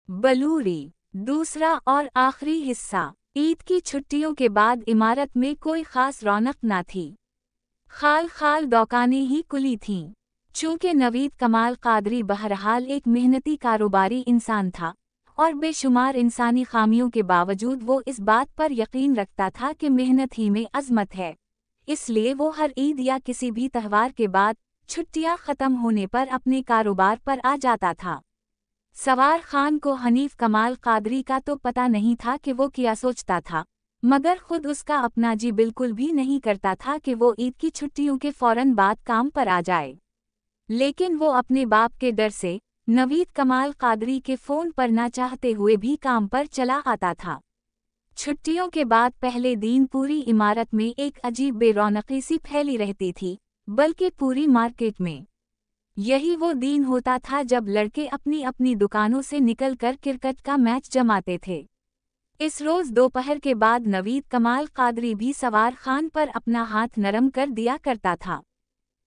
बलूरी। दूसरा और आखिरी हिस्सा। ईद की छुट्टियों के बाद इमारत में कोई खास रौनक न थी। खाल खाल दुकानें ही खुली थीं। चूंकि नवीद कमाल कादरी बहरहाल एक मेहनती कारोबारी इंसान था और बेशुमार इंसानी खामियों के बावजूद वो इस बात पर यकीन रखता था कि मेहनत ही में अज़मत है, इसलिए वो हर ईद या किसी भी त्यौहार के बाद छुट्टियां ख़त्म होने पर अपने कारोबार पर आ जाता था। सवार खान को हनीफ कमाल कादरी का तो पता नहीं था कि वो क्या सोचता था, मगर खुद उसका अपना जी बिल्कुल भी नहीं करता था कि वो ईद की छुट्टियों के फौरन बाद काम पर आ जाए। लेकिन वो अपने बाप के डर से नवीद कमाल कादरी के फ़ोन पर ना चाहते हुए भी काम पर चला आता था। छुट्टियों के बाद पहले दिन पूरी इमारत में एक अजीब बेरौनकी सी फैली रहती थी, बल्कि पूरी मार्केट में। यही वो दिन होता था जब लड़के अपनी अपनी दुकानों से निकलकर क्रिकेट का मैच जमाते थे। इस रोज़ दोपहर के बाद नवीद कमाल कादरी भी सवार खान पर अपना हाथ नरम कर दिया करता था।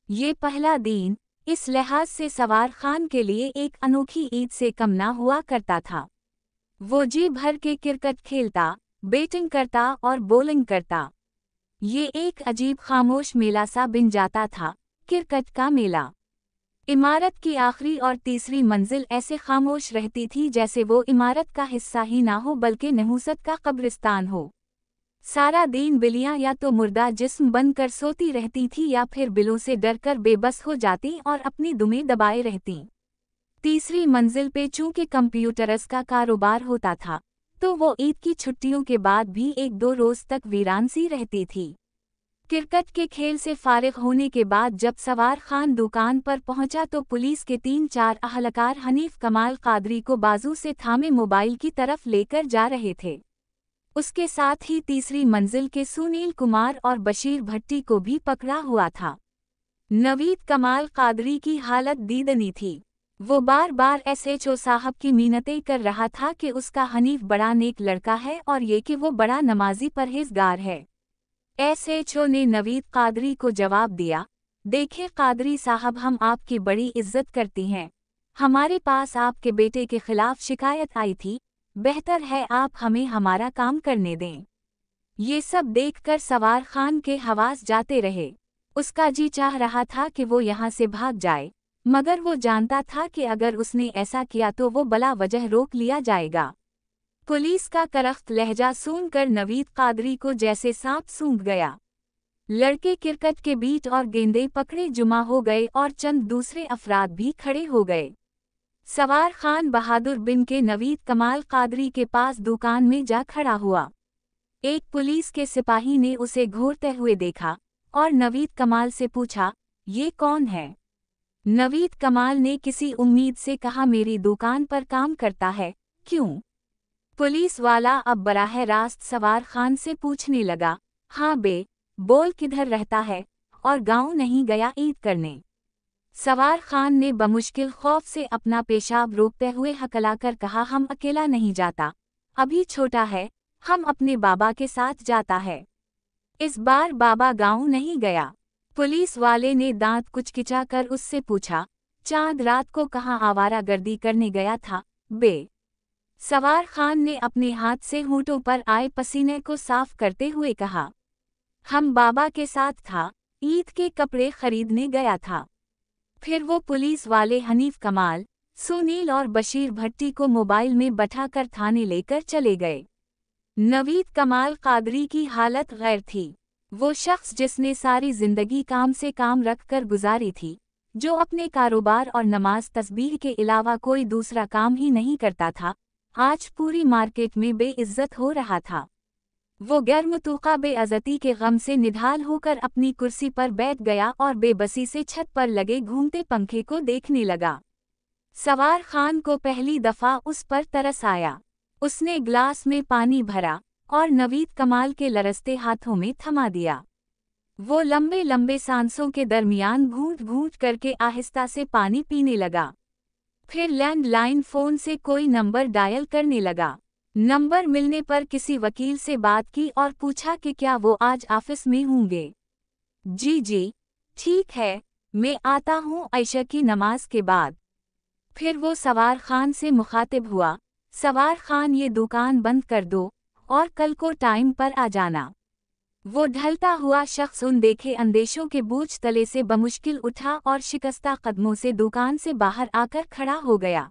ये पहला दिन इस लिहाज से सवार खान के लिए एक अनोखी ईद से कम ना हुआ करता था। वो जी भर के क्रिकेट खेलता, बैटिंग करता और बॉलिंग करता। ये एक अजीब खामोश मेला सा बन जाता था, क्रिकेट का मेला। इमारत की आखिरी और तीसरी मंजिल ऐसे खामोश रहती थी जैसे वो इमारत का हिस्सा ही ना हो बल्कि नहूसत का कब्रिस्तान हो। सारा दिन बिल्लियां या तो मुर्दा जिस्म बनकर सोती रहती थी या फिर बिलों से डरकर बेबस हो जाती और अपनी दुमें दबाए रहती। तीसरी मंजिल पे चूंकि कंप्यूटर्स का कारोबार होता था, तो वो ईद की छुट्टियों के बाद भी एक दो रोज तक वीरान सी रहती थी। क्रिकेट के खेल से फारिग होने के बाद जब सवार खान दुकान पर पहुंचा तो पुलिस के 3-4 अहलकार हनीफ कमाल कादरी को बाजू से थामे मोबाइल की तरफ लेकर जा रहे थे। उसके साथ ही तीसरी मंजिल के सुनील कुमार और बशीर भट्टी को भी पकड़ा हुआ था। नवीद कमाल कादरी की हालत दीदनी थी। वो बार बार एसएचओ साहब की मिन्नतें कर रहा था कि उसका हनीफ बड़ा नेक लड़का है और ये कि वो बड़ा नमाजी परहेजगार है। एसएचओ ने नवीद कादरी को जवाब दिया, देखे कादरी साहब, हम आपकी बड़ी इज्जत करती हैं। हमारे पास आपके बेटे के खिलाफ शिकायत आई थी, बेहतर है आप हमें हमारा काम करने दें। ये सब देखकर सवार खान के हवास जाते रहे। उसका जी चाह रहा था कि वो यहाँ से भाग जाए, मगर वो जानता था कि अगर उसने ऐसा किया तो वो बला वजह रोक लिया जाएगा। पुलिस का करख्त लहजा सुनकर नवीद कादरी को जैसे सांप सूंघ गया। लड़के क्रिकेट के बीट और गेंदे पकड़े जुमा हो गए और चंद दूसरे अफराद भी खड़े हो गए। सवार खान बहादुर बिन के नवीद कमाल कादरी के पास दुकान में जा खड़ा हुआ। एक पुलिस के सिपाही ने उसे घूरते हुए देखा और नवीद कमाल से पूछा, ये कौन है? नवीद कमाल ने किसी उम्मीद से कहा, मेरी दुकान पर काम करता है। क्यों? पुलिस वाला अब बराह रास्त सवार खान से पूछने लगा, हाँ बे, बोल किधर रहता है और गांव नहीं गया ईद करने? सवार खान ने बमुश्किल खौफ से अपना पेशाब रोकते हुए हकलाकर कहा, हम अकेला नहीं जाता, अभी छोटा है, हम अपने बाबा के साथ जाता है। इस बार बाबा गांव नहीं गया। पुलिस वाले ने दांत कुचकिचाकर उससे पूछा, चांद रात को कहाँ आवारागर्दी करने गया था बे? सवार खान ने अपने हाथ से होंठों पर आए पसीने को साफ करते हुए कहा, हम बाबा के साथ था, ईद के कपड़े खरीदने गया था। फिर वो पुलिस वाले हनीफ कमाल, सुनील और बशीर भट्टी को मोबाइल में बैठाकर थाने लेकर चले गए। नवीद कमाल कादरी की हालत गैर थी। वो शख्स जिसने सारी जिंदगी काम से काम रखकर गुजारी थी, जो अपने कारोबार और नमाज तस्बीह के अलावा कोई दूसरा काम ही नहीं करता था, आज पूरी मार्केट में बेइज्जत हो रहा था। वो गैरमुतुक़ा बेअज़्ज़ती के गम से निढाल होकर अपनी कुर्सी पर बैठ गया और बेबसी से छत पर लगे घूमते पंखे को देखने लगा। सवार खान को पहली दफ़ा उस पर तरस आया। उसने ग्लास में पानी भरा और नवीद कमाल के लरसते हाथों में थमा दिया। वो लंबे लंबे सांसों के दरमियान घूंट घूंट करके आहिस्ता से पानी पीने लगा। फिर लैंडलाइन फ़ोन से कोई नंबर डायल करने लगा। नंबर मिलने पर किसी वकील से बात की और पूछा कि क्या वो आज ऑफिस में होंगे। जी ठीक है, मैं आता हूँ ऐशा की नमाज के बाद। फिर वो सवार खान से मुखातिब हुआ, सवार खान, ये दुकान बंद कर दो और कल को टाइम पर आ जाना। वो ढलता हुआ शख्स उन देखे अंदेशों के बोझ तले से बमुश्किल उठा और शिकस्ता कदमों से दुकान से बाहर आकर खड़ा हो गया।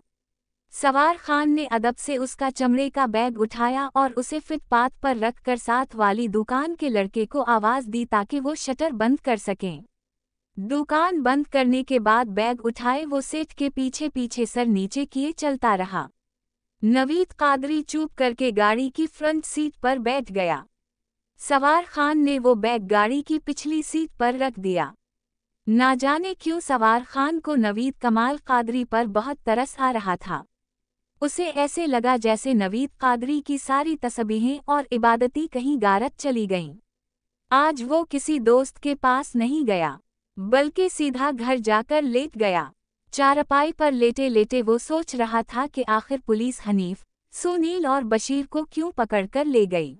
सवार खान ने अदब से उसका चमड़े का बैग उठाया और उसे फुटपाथ पर रखकर साथ वाली दुकान के लड़के को आवाज़ दी ताकि वो शटर बंद कर सकें। दुकान बंद करने के बाद बैग उठाए वो सेठ के पीछे पीछे सर नीचे किए चलता रहा। नवीद कादरी चुप करके गाड़ी की फ्रंट सीट पर बैठ गया। सवार खान ने वो बैग गाड़ी की पिछली सीट पर रख दिया। ना जाने क्यों सवार खान को नवीद कमाल कादरी पर बहुत तरस आ रहा था। उसे ऐसे लगा जैसे नवीद कादरी की सारी तस्बीहें और इबादती कहीं गारत चली गईं। आज वो किसी दोस्त के पास नहीं गया, बल्कि सीधा घर जाकर लेट गया। चारपाई पर लेटे लेटे वो सोच रहा था कि आखिर पुलिस हनीफ, सुनील और बशीर को क्यों पकड़कर ले गई।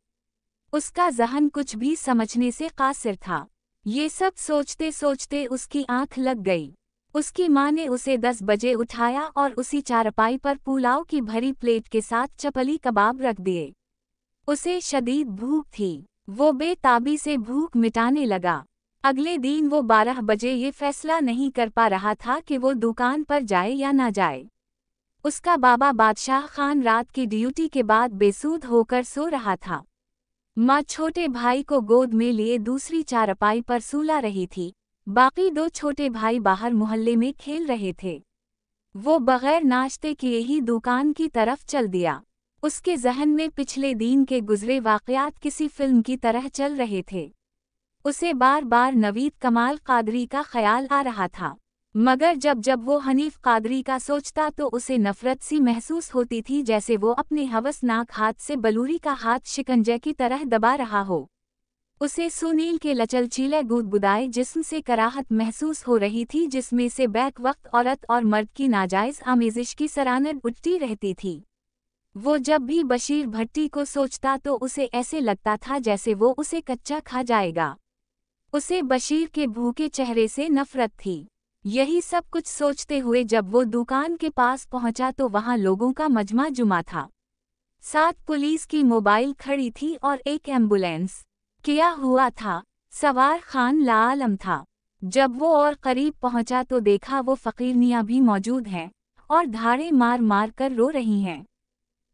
उसका ज़हन कुछ भी समझने से कासिर था। ये सब सोचते सोचते उसकी आंख लग गई। उसकी माँ ने उसे 10 बजे उठाया और उसी चारपाई पर पुलाव की भरी प्लेट के साथ चपली कबाब रख दिए। उसे शदीद भूख थी। वो बेताबी से भूख मिटाने लगा। अगले दिन वो 12 बजे ये फैसला नहीं कर पा रहा था कि वो दुकान पर जाए या ना जाए। उसका बाबा बादशाह खान रात की ड्यूटी के बाद बेसूध होकर सो रहा था। माँ छोटे भाई को गोद में लिए दूसरी चारपाई पर सुला रही थी। बाकी 2 छोटे भाई बाहर मोहल्ले में खेल रहे थे। वो बगैर नाश्ते किए ही दुकान की तरफ चल दिया। उसके जहन में पिछले दिन के गुजरे वाक़यात किसी फिल्म की तरह चल रहे थे। उसे बार बार नवीद कमाल कादरी का ख्याल आ रहा था, मगर जब जब वो हनीफ कादरी का सोचता तो उसे नफरत सी महसूस होती थी, जैसे वो अपने हवसनाक हाथ से बलूरी का हाथ शिकंजे की तरह दबा रहा हो। उसे सुनील के लचलचीले गुदगुदाए जिस्म से कराहत महसूस हो रही थी, जिसमें से बैक वक्त औरत और मर्द की नाजायज़ आमेज़िश की सरानद उठती रहती थी। वो जब भी बशीर भट्टी को सोचता तो उसे ऐसे लगता था जैसे वो उसे कच्चा खा जाएगा। उसे बशीर के भूखे चेहरे से नफरत थी। यही सब कुछ सोचते हुए जब वो दुकान के पास पहुंचा तो वहां लोगों का मजमा जुमा था। साथ पुलिस की मोबाइल खड़ी थी और एक एम्बुलेंस किया हुआ था। सवार खान लाआलम था। जब वो और करीब पहुंचा तो देखा वो फकीरनियां भी मौजूद हैं और धाड़े मार मार कर रो रही हैं।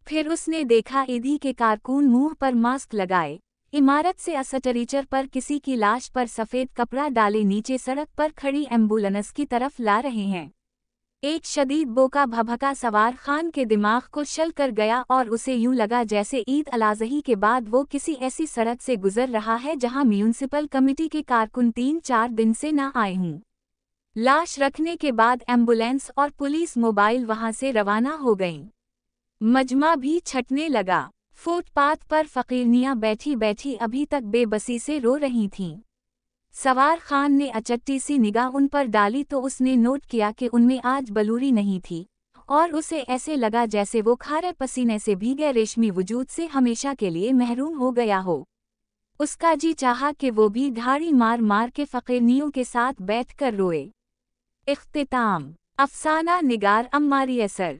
फिर उसने देखा ईदी के कारकुन मुंह पर मास्क लगाए इमारत से असटरीचर पर किसी की लाश पर सफ़ेद कपड़ा डाले नीचे सड़क पर खड़ी एम्बुलेंस की तरफ ला रहे हैं। एक शदीद बोका भभका सवार खान के दिमाग को शल कर गया और उसे यूं लगा जैसे ईद अलाज़ही के बाद वो किसी ऐसी सड़क से गुजर रहा है जहां म्यूनिसिपल कमेटी के कारकुन 3-4 दिन से ना आए हों। लाश रखने के बाद एम्बुलेंस और पुलिस मोबाइल वहां से रवाना हो गईं। मजमा भी छटने लगा। फुटपाथ पर फकीरनियां बैठी बैठी अभी तक बेबसी से रो रही थीं। सवार खान ने अचट्टी सी निगाह उन पर डाली तो उसने नोट किया कि उनमें आज बलूरी नहीं थी और उसे ऐसे लगा जैसे वो खारे पसीने से भीगे रेशमी वजूद से हमेशा के लिए महरूम हो गया हो। उसका जी चाहा कि वो भी ढाड़ी मार मार के फकीरनियों के साथ बैठकर रोए। इख्तिताम। अफसाना निगार अम्मारी असर।